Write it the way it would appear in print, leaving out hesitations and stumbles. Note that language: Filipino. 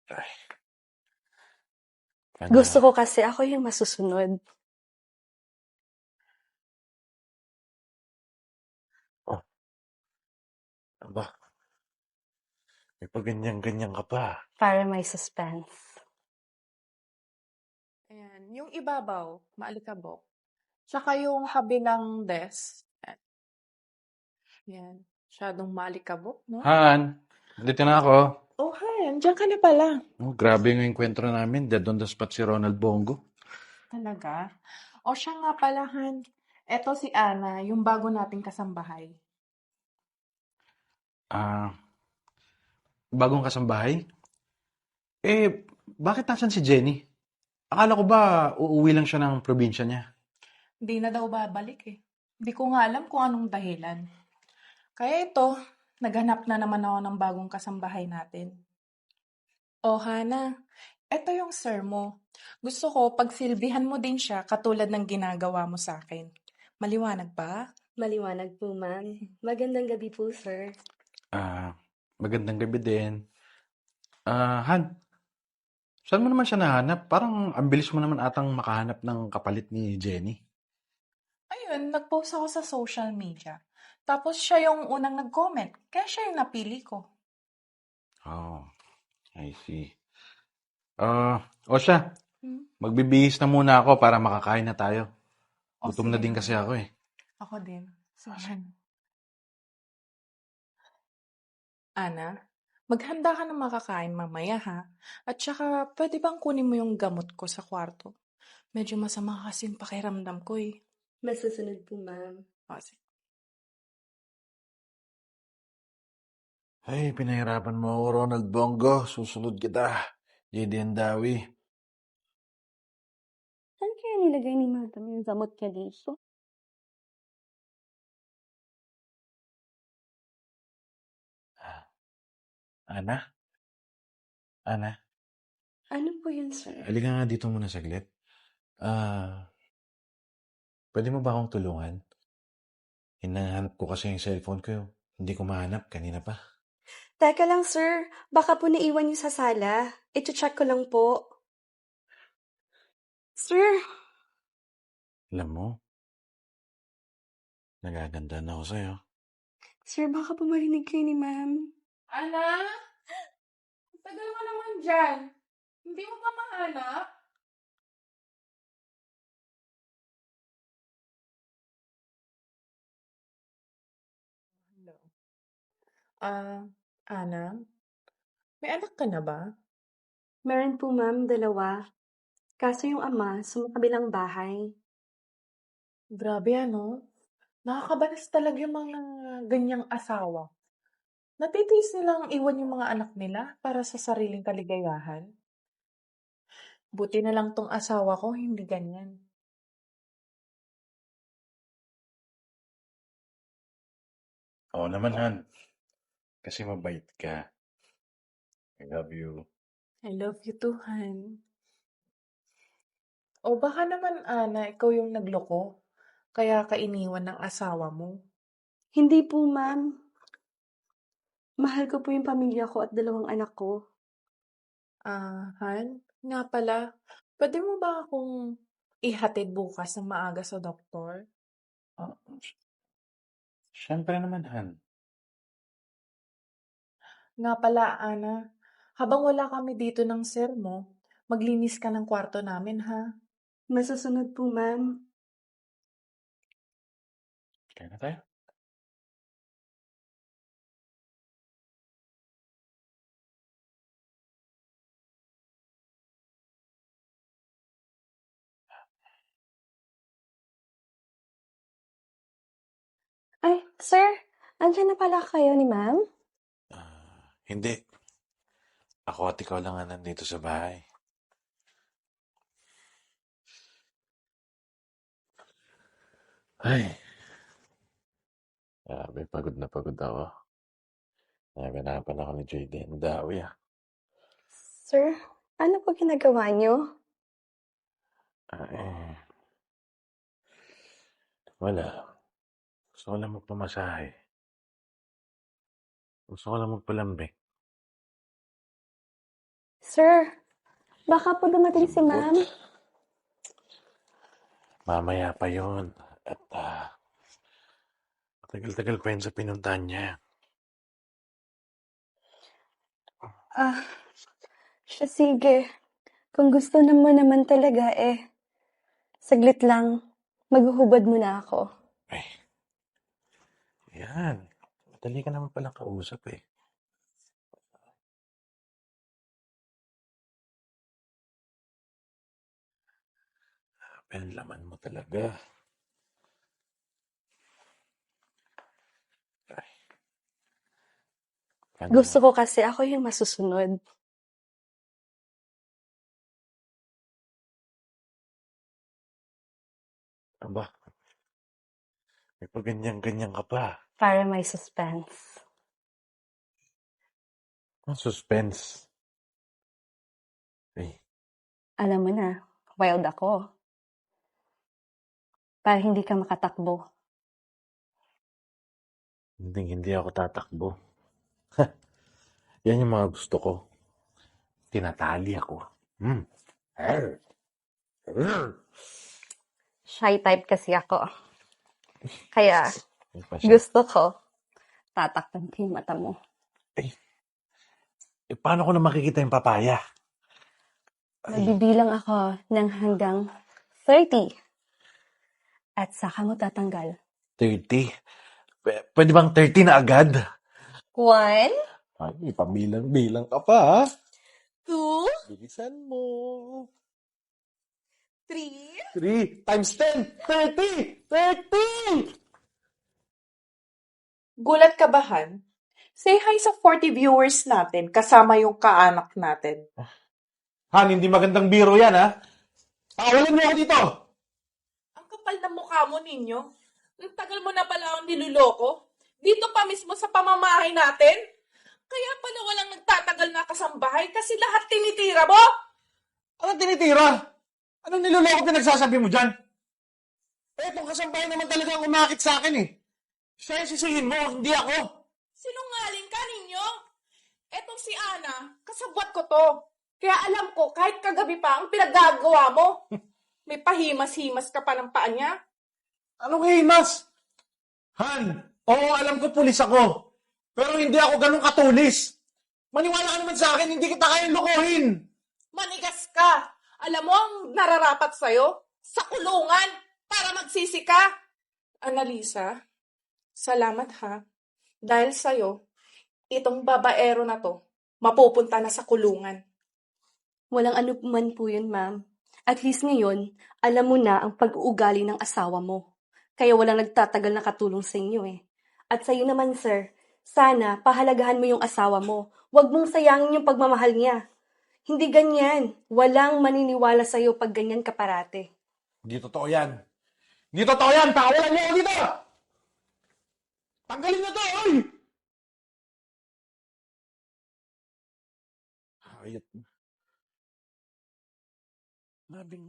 Ay, Gusto Ana. ko kasi ako yung masusunod. Oh, aba, may paganyan-ganyan ka pa. Para may suspense. Ayan, yung ibabaw, maalikabok. Tsaka yung kabilang desk. Ayan, masyadong maalikabok, no? Han, dito na ako. Oh, hi, andiyan ka na pala. Oh, grabe yung enkwentro namin. Dead on the spot si Ronald Bongo. Talaga? O siya nga pala, Han. Eto si Ana, yung bago nating kasambahay. Ah, bagong kasambahay? Bakit nasan si Jenny? Akala ko ba uuwi lang siya ng probinsya niya? Di na daw babalik eh. Di ko nga alam kung anong dahilan. Kaya ito, naghanap na naman ako ng bagong kasambahay natin. Oh, Hana, eto yung sir mo. Gusto ko pagsilbihan mo din siya katulad ng ginagawa mo sa akin. Maliwanag ba? Maliwanag po, ma'am. Magandang gabi po, sir. Ah, magandang gabi din. Han, saan mo naman siya nahanap? Parang ang bilis mo naman atang makahanap ng kapalit ni Jenny. Ayun, nag-post ako sa social media. Tapos siya yung unang nag-comment. Kaya siya yung napili ko. Oh, I see. O siya, Hmm? magbibihis na muna ako para makakain na tayo. O Gutom na sige din na. kasi ako eh. Ako din. Sige na. Ana, maghanda ka ng makakain mamaya ha. At saka, pwede bang kunin mo yung gamot ko sa kwarto? Medyo masama kasi yung pakiramdam ko eh. Masusunod po, ma'am. O, sige. Ay, pinahirapan mo ako, Ronald Bongo. Susunod kita. JD Andawi. Saan kaya nilagay ni madam yung gamot niya dito? Ana? Ana? Ano po yun, sir? Halika nga dito muna saglit. Pwede mo ba akong tulungan? Hinahanap ko kasi yung cellphone ko. Hindi ko mahanap kanina pa. Teka lang, sir. Baka po naiwan niyo sa sala. Ito-check ko lang po. Sir, Alam mo, nagaganda na ako sa'yo. sir, baka po marinig kayo ni ma'am. Ana? Tagal mo naman dyan. Hindi mo pa mahanap? Hello. Ana? May anak ka na ba? Meron po, ma'am, 2. Kaso yung ama, sumakabilang bahay. Grabe ano? Nakakabalas talaga yung mga ganyang asawa. Natitiis nilang iwan yung mga anak nila para sa sariling kaligayahan. Buti na lang tong asawa ko, hindi ganyan. Oo naman, Han. Kasi mabait ka. I love you. I love you too, Han. O baka naman, Ana, ikaw yung nagloko. Kaya ka iniwan ng asawa mo. Hindi po, ma'am. Mahal ko po yung pamilya ko at 2 anak ko. Han, nga pala, pwede mo ba akong ihatid bukas ng maaga sa doktor? Ah, Siyempre naman, Han. Nga pala, Ana, habang wala kami dito ng sir mo, maglinis ka ng kwarto namin, ha? Masusunod po, ma'am. Kaya na tayo. Ay, sir, andyan na pala kayo ni ma'am? Hindi. Ako at ikaw lang ang nandito sa bahay. Ay, grabe, pagod na pagod ako. Naganapan ako ni JD Andawi ah. Sir, ano po ginagawa niyo? Eh, wala. Gusto ko lang magpamasahe. Gusto ko lang magpalambing. Sir, baka po dumating si ma'am. Mamaya pa yon. At tagal-tagal pa yun sa pinuntahan niya. Ah, siya sige. Kung gusto mo naman talaga saglit lang. Maghuhubad muna ako. Ay, yan. Madali ka naman palang kausap eh. Pero laman mo talaga. Ay, Gusto ko kasi ako yung masusunod. Aba, may paganyan-ganyan ka pa. Para may suspense. Ang suspense. Eh, Alam mo na, wild ako. Para hindi ka makatakbo. hindi ako tatakbo. Yan yung mga gusto ko. Tinatali ako. Arr. Arr. Shy type kasi ako. Kaya, Ay, pa siya. gusto ko, tatakpan ko yung mata mo. Eh, paano ko na makikita yung papaya? Ay, Magbibilang ako ng hanggang 30. At saka mo tatanggal. 30. Pwede bang 30 na agad? 1, Ay, pambilang-bilang ka pa, ha? 2, Bilisan mo. 3. 3 times 10. 30! 30! Gulat ka ba, Han? Say hi sa 40 viewers natin kasama yung kaanak natin. Han, hindi magandang biro yan, ha? Pakawalan mo ako dito! Ang kapal ng mukha mo ninyo. Ang tagal mo na pala akong niluloko. Dito pa mismo sa pamamahay natin. Kaya pala walang nagtatagal na kasambahay kasi lahat tinitira mo. Anong tinitira? Anong niloloko pinagsasabi mo dyan? Etong kasambahay naman talaga ang umakit sa akin, eh. Siya yung sisihin mo, hindi ako. Sinungaling ka ninyo. Etong si Ana, kasabwat ko to. Kaya alam ko, kahit kagabi pa ang pinaggagawa mo. May pahimas-himas ka pa ng paa niya. Anong himas? Han, oo, alam ko pulis ako. Pero hindi ako ganun katulis. Maniwala ka naman sa akin, hindi kita kayang lokohin. Manigas ka. Alam mo ang nararapat sa'yo? Sa kulungan para magsisi ka. Annalisa, salamat ha. Dahil sa'yo, itong babaero na to, mapupunta na sa kulungan. Walang ano man po yun, ma'am. At least ngayon, alam mo na ang pag-uugali ng asawa mo. Kaya walang nagtatagal na katulong sa inyo eh. At sa'yo naman, sir, sana pahalagahan mo yung asawa mo. Huwag mong sayangin yung pagmamahal niya. Hindi ganyan. Walang maniniwala sa'yo pag ganyan ka parate. Hindi totoo yan. Hindi totoo yan! Pakawalan niyo ako dito! Tanggalin na to, oy! Ayot. Nabing...